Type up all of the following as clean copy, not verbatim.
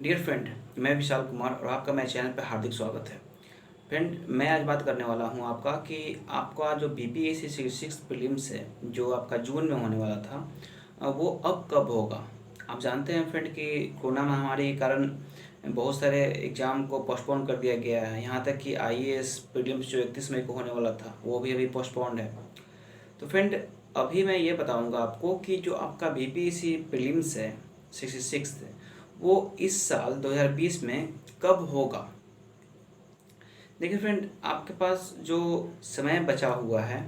Dear friend, मैं विशाल कुमार और आपका मेरे चैनल पर हार्दिक स्वागत है। फ्रेंड, मैं आज बात करने वाला हूं आपका कि आपका जो बीपीएससी 66 प्रीलिम्स है जो आपका जून में होने वाला था, वो अब कब होगा। आप जानते हैं फ्रेंड कि कोरोना महामारी के कारण बहुत सारे एग्ज़ाम को पोस्टपोन कर दिया गया है। यहाँ तक कि आईएएस प्रीलिम्स जो 31 मई को होने वाला था वो भी अभी पोस्टपोन्ड है। तो फ्रेंड, अभी मैं ये बताऊंगा आपको कि जो आपका बीपीएससी प्रीलिम्स है 66 है, वो इस साल 2020 में कब होगा। देखिए फ्रेंड, आपके पास जो समय बचा हुआ है,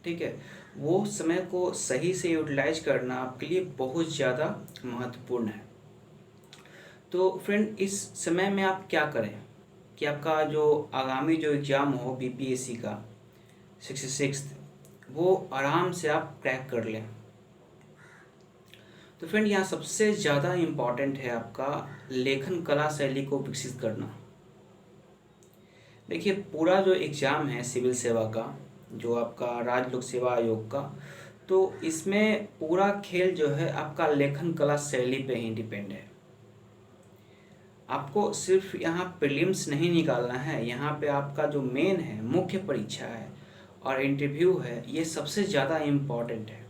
ठीक है, वो समय को सही से यूटिलाइज करना आपके लिए बहुत ज़्यादा महत्वपूर्ण है। तो फ्रेंड, इस समय में आप क्या करें कि आपका जो आगामी जो एग्ज़ाम हो बीपीएससी का 66 वो आराम से आप क्रैक कर लें। तो फ्रेंड, यहाँ सबसे ज़्यादा इम्पॉर्टेंट है आपका लेखन कला शैली को विकसित करना। देखिए, पूरा जो एग्ज़ाम है सिविल सेवा का, जो आपका राज्य लोक सेवा आयोग का, तो इसमें पूरा खेल जो है आपका लेखन कला शैली पे ही डिपेंड है। आपको सिर्फ यहाँ प्रीलिम्स नहीं निकालना है, यहाँ पे आपका जो मेन है, मुख्य परीक्षा है और इंटरव्यू है, ये सबसे ज़्यादा इम्पॉर्टेंट है।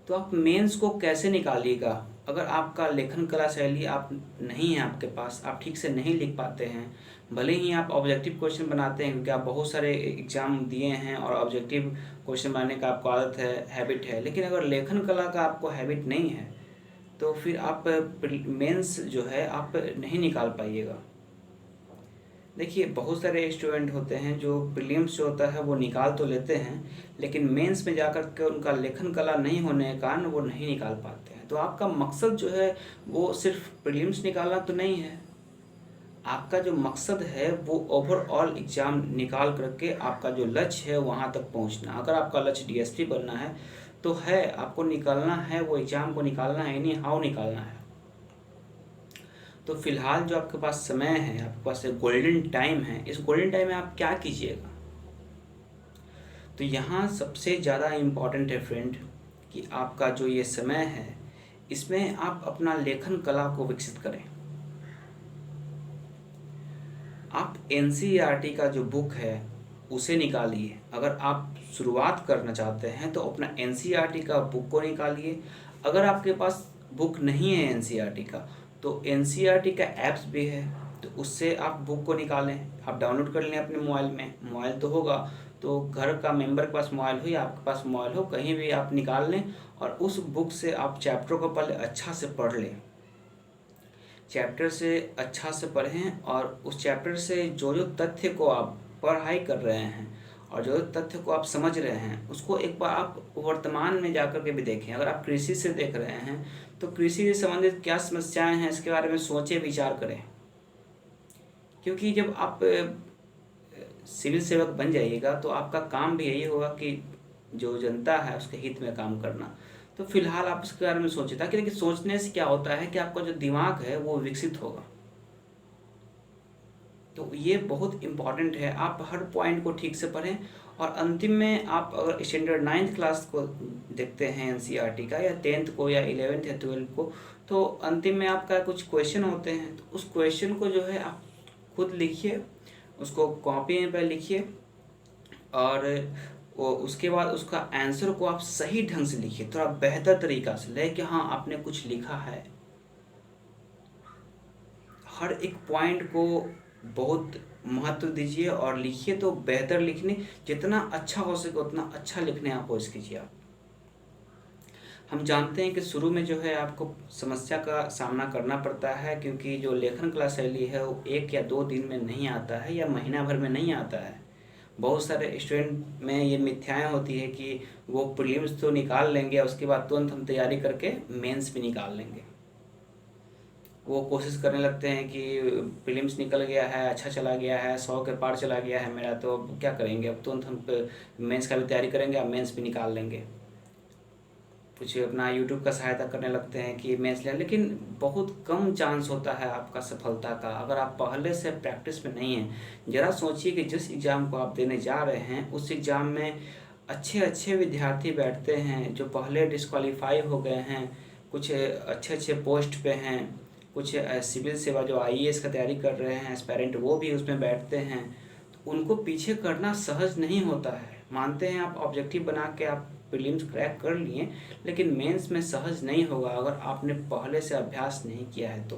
तो आप मेंस को कैसे निकालिएगा। अगर आपका लेखन कला शैली आप नहीं है, आपके पास आप ठीक से नहीं लिख पाते हैं, भले ही आप ऑब्जेक्टिव क्वेश्चन बनाते हैं क्योंकि आप बहुत सारे एग्ज़ाम दिए हैं और ऑब्जेक्टिव क्वेश्चन बनाने का आपको आदत है, हैबिट है, लेकिन अगर लेखन कला का आपको हैबिट नहीं है तो फिर आप मेंस जो है आप नहीं निकाल पाइएगा। देखिए, बहुत सारे स्टूडेंट होते हैं जो प्रीलिम्स जो होता है वो निकाल तो लेते हैं, लेकिन मेंस में जाकर के उनका लेखन कला नहीं होने के कारण वो नहीं निकाल पाते हैं। तो आपका मकसद जो है वो सिर्फ प्रीलिम्स निकालना तो नहीं है, आपका जो मकसद है वो ओवरऑल एग्ज़ाम निकाल करके आपका जो लक्ष्य है वहाँ तक पहुँचना। अगर आपका लक्ष्य डीएसपी बनना है तो है, आपको निकालना है, वो एग्ज़ाम को निकालना है, एनी हाउ निकालना है। तो फिलहाल जो आपके पास समय है, आपके पास एक गोल्डन टाइम है, इस गोल्डन टाइम में आप क्या कीजिएगा। तो यहाँ सबसे ज़्यादा इम्पॉर्टेंट है फ्रेंड कि आपका जो ये समय है इसमें आप अपना लेखन कला को विकसित करें। आप एनसीईआरटी का जो बुक है उसे निकालिए। अगर आप शुरुआत करना चाहते हैं तो अपना एनसीईआरटी का बुक को निकालिए। अगर आपके पास बुक नहीं है एनसीईआरटी का तो एनसीईआरटी का ऐप्स भी है, तो उससे आप बुक को निकालें, आप डाउनलोड कर लें अपने मोबाइल में। मोबाइल तो होगा, तो घर का मेंबर के पास मोबाइल हो या आपके पास मोबाइल हो, कहीं भी आप निकाल लें और उस बुक से आप चैप्टर को पहले अच्छा से पढ़ लें। चैप्टर से अच्छा से पढ़ें और उस चैप्टर से जो जो तथ्य को आप पढ़ाई कर रहे हैं और जो तथ्य को आप समझ रहे हैं उसको एक बार आप वर्तमान में जाकर के भी देखें। अगर आप कृषि से देख रहे हैं तो कृषि से संबंधित क्या समस्याएं हैं इसके बारे में सोचें, विचार करें। क्योंकि जब आप सिविल सेवक बन जाइएगा तो आपका काम भी यही होगा कि जो जनता है उसके हित में काम करना। तो फिलहाल आप उसके बारे में सोचिए, ताकि देखिए सोचने से क्या होता है कि आपका जो दिमाग है वो विकसित होगा। तो ये बहुत इम्पॉर्टेंट है, आप हर पॉइंट को ठीक से पढ़ें। और अंतिम में आप अगर स्टैंडर्ड 9th क्लास को देखते हैं एनसीईआरटी का, या 10th को या 11th या 12th को, तो अंतिम में आपका कुछ क्वेश्चन होते हैं, तो उस क्वेश्चन को जो है आप खुद लिखिए, उसको कॉपी में पर लिखिए और वो उसके बाद उसका आंसर को आप सही ढंग से लिखिए, थोड़ा बेहतर तरीका से ले कि हाँ आपने कुछ लिखा है। हर एक पॉइंट को बहुत महत्व दीजिए और लिखिए, तो बेहतर लिखने, जितना अच्छा हो सके उतना अच्छा लिखने आप कोशिश कीजिए। आप हम जानते हैं कि शुरू में जो है आपको समस्या का सामना करना पड़ता है, क्योंकि जो लेखन कला शैली है वो 1 या 2 दिन में नहीं आता है या महीना भर में नहीं आता है। बहुत सारे स्टूडेंट में ये मिथ्याएं होती है कि वो प्रीलिम्स तो निकाल लेंगे, उसके बाद तुरंत हम तैयारी करके मेंस भी निकाल लेंगे। वो कोशिश करने लगते हैं कि प्रीलिम्स निकल गया है, अच्छा चला गया है, 100 के पार चला गया है मेरा, तो अब क्या करेंगे, अब तुरंत हम मेंस का भी तैयारी करेंगे, अब मेंस भी निकाल लेंगे। कुछ अपना यूट्यूब का सहायता करने लगते हैं कि मेंस ले, लेकिन बहुत कम चांस होता है आपका सफलता का अगर आप पहले से प्रैक्टिस में नहीं हैं। ज़रा सोचिए कि जिस एग्ज़ाम को आप देने जा रहे हैं उस एग्ज़ाम में अच्छे अच्छे विद्यार्थी बैठते हैं जो पहले डिस्क्वालीफाई हो गए हैं, कुछ अच्छे अच्छे पोस्ट पे हैं, कुछ सिविल सेवा जो आईएएस का तैयारी कर रहे हैं एस्पायरेंट, वो भी उसमें बैठते हैं। तो उनको पीछे करना सहज नहीं होता है। मानते हैं आप ऑब्जेक्टिव बना के आप प्रीलिम्स क्रैक कर लिए, लेकिन मेंस में सहज नहीं होगा अगर आपने पहले से अभ्यास नहीं किया है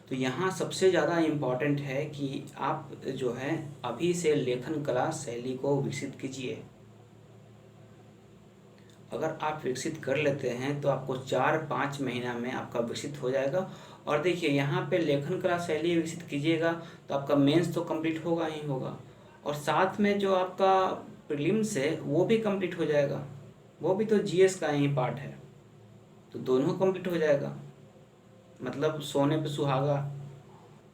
तो यहाँ सबसे ज़्यादा इम्पॉर्टेंट है कि आप जो है अभी से लेखन कला शैली को विकसित कीजिए। अगर आप विकसित कर लेते हैं तो आपको 4-5 महीना में आपका विकसित हो जाएगा। और देखिए यहाँ पे लेखन कला शैली विकसित कीजिएगा तो आपका मेंस तो कंप्लीट होगा ही होगा, और साथ में जो आपका प्रीलिम्स है वो भी कंप्लीट हो जाएगा। वो भी तो जीएस का ही पार्ट है, तो दोनों कंप्लीट हो जाएगा, मतलब सोने पे सुहागा।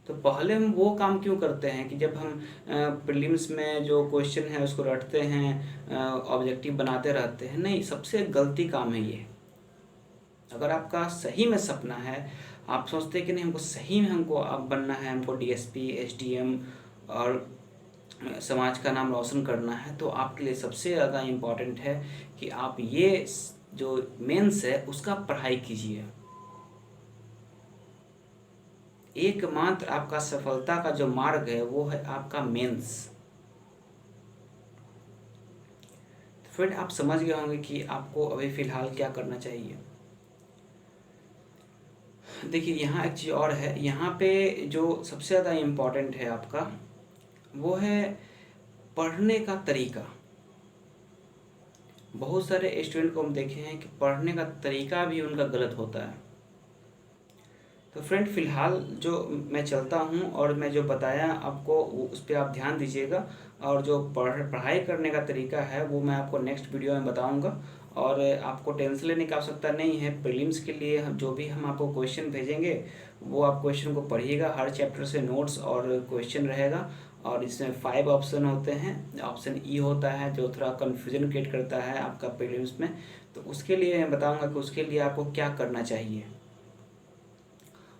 तो पहले हम वो काम क्यों करते हैं कि जब हम प्रीलिम्स में जो क्वेश्चन है उसको रटते हैं, ऑब्जेक्टिव बनाते रहते हैं। नहीं, सबसे गलती काम है ये। अगर आपका सही में सपना है, आप सोचते हैं कि नहीं हमको सही में हमको अब बनना है, हमको डीएसपी, एसडीएम और समाज का नाम रोशन करना है, तो आपके लिए सबसे ज़्यादा इम्पॉर्टेंट है कि आप ये जो मेंस है उसका पढ़ाई कीजिए। एकमात्र आपका सफलता का जो मार्ग है वो है आपका मेंस। तो फ्रेंड, आप समझ गए होंगे कि आपको अभी फ़िलहाल क्या करना चाहिए। देखिए यहाँ एक चीज़ और है, यहाँ पे जो सबसे ज़्यादा इम्पॉर्टेंट है आपका वो है पढ़ने का तरीका। बहुत सारे स्टूडेंट को हम देखे हैं कि पढ़ने का तरीका भी उनका गलत होता है। तो फ्रेंड, फ़िलहाल जो मैं चलता हूँ और मैं जो बताया आपको उस पर आप ध्यान दीजिएगा, और जो पढ़ाई करने का तरीका है वो मैं आपको नेक्स्ट वीडियो में बताऊँगा। और आपको टेंशन लेने की आवश्यकता नहीं है। प्रीलिम्स के लिए जो भी हम आपको क्वेश्चन भेजेंगे वो आप क्वेश्चन को पढ़िएगा, हर चैप्टर से नोट्स और क्वेश्चन रहेगा। और इसमें 5 ऑप्शन होते हैं। ऑप्शन ई होता है जो थोड़ा कन्फ्यूजन क्रिएट करता है आपका प्रीलिम्स में, तो उसके लिए मैं बताऊंगा कि उसके लिए आपको क्या करना चाहिए।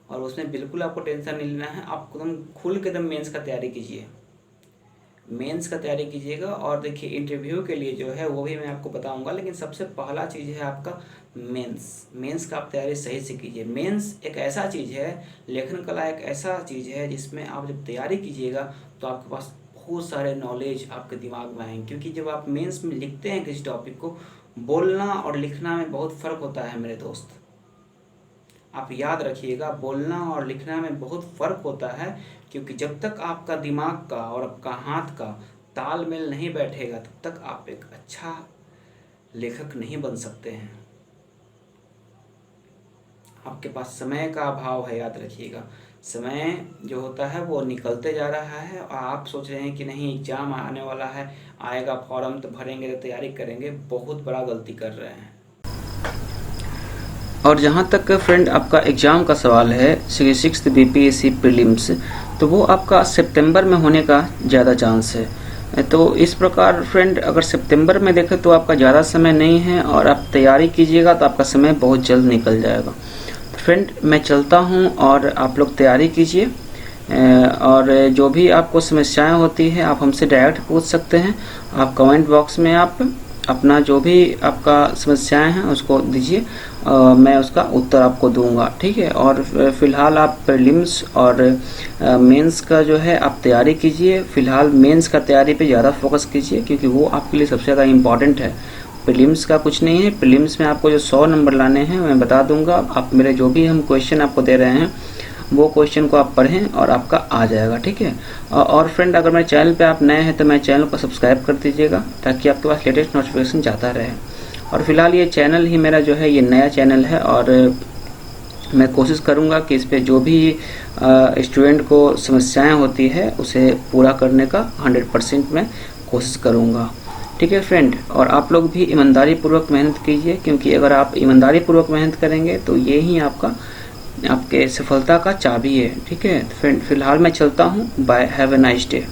और उसमें बिल्कुल आपको टेंशन नहीं लेना है, आप एकदम खुल के एकदम मेंस का तैयारी कीजिए, मेंस का तैयारी कीजिएगा। और देखिए इंटरव्यू के लिए जो है वो भी मैं आपको बताऊंगा, लेकिन सबसे पहला चीज़ है आपका मेंस का आप तैयारी सही से कीजिए। मेंस एक ऐसा चीज़ है, लेखन कला एक ऐसा चीज़ है जिसमें आप जब तैयारी कीजिएगा तो आपके पास बहुत सारे नॉलेज आपके दिमाग में आएंगे। क्योंकि जब आप मेंस में लिखते हैं किसी टॉपिक को, बोलना और लिखना में बहुत फ़र्क होता है मेरे दोस्त। आप याद रखिएगा, बोलना और लिखना में बहुत फ़र्क होता है। क्योंकि जब तक आपका दिमाग का और आपका हाथ का तालमेल नहीं बैठेगा तब तक आप एक अच्छा लेखक नहीं बन सकते हैं। आपके पास समय का अभाव है, याद रखिएगा। समय जो होता है वो निकलते जा रहा है और आप सोच रहे हैं कि नहीं एग्ज़ाम आने वाला है, आएगा फॉर्म तो भरेंगे तो तैयारी करेंगे। बहुत बड़ा गलती कर रहे हैं। और जहाँ तक फ्रेंड आपका एग्ज़ाम का सवाल है 6th बीपीएससी प्रीलिम्स, तो वो आपका सितंबर में होने का ज़्यादा चांस है। तो इस प्रकार फ्रेंड अगर सितंबर में देखें तो आपका ज़्यादा समय नहीं है, और आप तैयारी कीजिएगा तो आपका समय बहुत जल्द निकल जाएगा। तो फ्रेंड मैं चलता हूँ और आप लोग तैयारी कीजिए, और जो भी आपको समस्याएं होती है आप हमसे डायरेक्ट पूछ सकते हैं। आप कमेंट बॉक्स में आप अपना जो भी आपका समस्याएं हैं उसको दीजिए, मैं उसका उत्तर आपको दूंगा, ठीक है। और फिलहाल आप प्रीलिम्स और मेंस का जो है आप तैयारी कीजिए। फिलहाल मेंस का तैयारी पे ज़्यादा फोकस कीजिए क्योंकि वो आपके लिए सबसे ज़्यादा इम्पॉर्टेंट है। प्रीलिम्स का कुछ नहीं है, प्रीलिम्स में आपको जो 100 नंबर लाने हैं मैं बता दूंगा। आप मेरे जो भी हम क्वेश्चन आपको दे रहे हैं वो क्वेश्चन को आप पढ़ें और आपका आ जाएगा, ठीक है। और फ्रेंड अगर मेरे चैनल पे आप नए हैं तो मेरे चैनल को सब्सक्राइब कर दीजिएगा ताकि आपके पास लेटेस्ट नोटिफिकेशन जाता रहे। और फिलहाल ये चैनल ही मेरा जो है ये नया चैनल है, और मैं कोशिश करूँगा कि इस पर जो भी स्टूडेंट को समस्याएं होती है उसे पूरा करने का 100% मैं कोशिश करूँगा, ठीक है फ्रेंड। और आप लोग भी ईमानदारी पूर्वक मेहनत कीजिए, क्योंकि अगर आप ईमानदारी पूर्वक मेहनत करेंगे तो ये ही आपके सफलता का चाबी है, ठीक है फ्रेंड। फिलहाल मैं चलता हूँ, bye, have a nice day.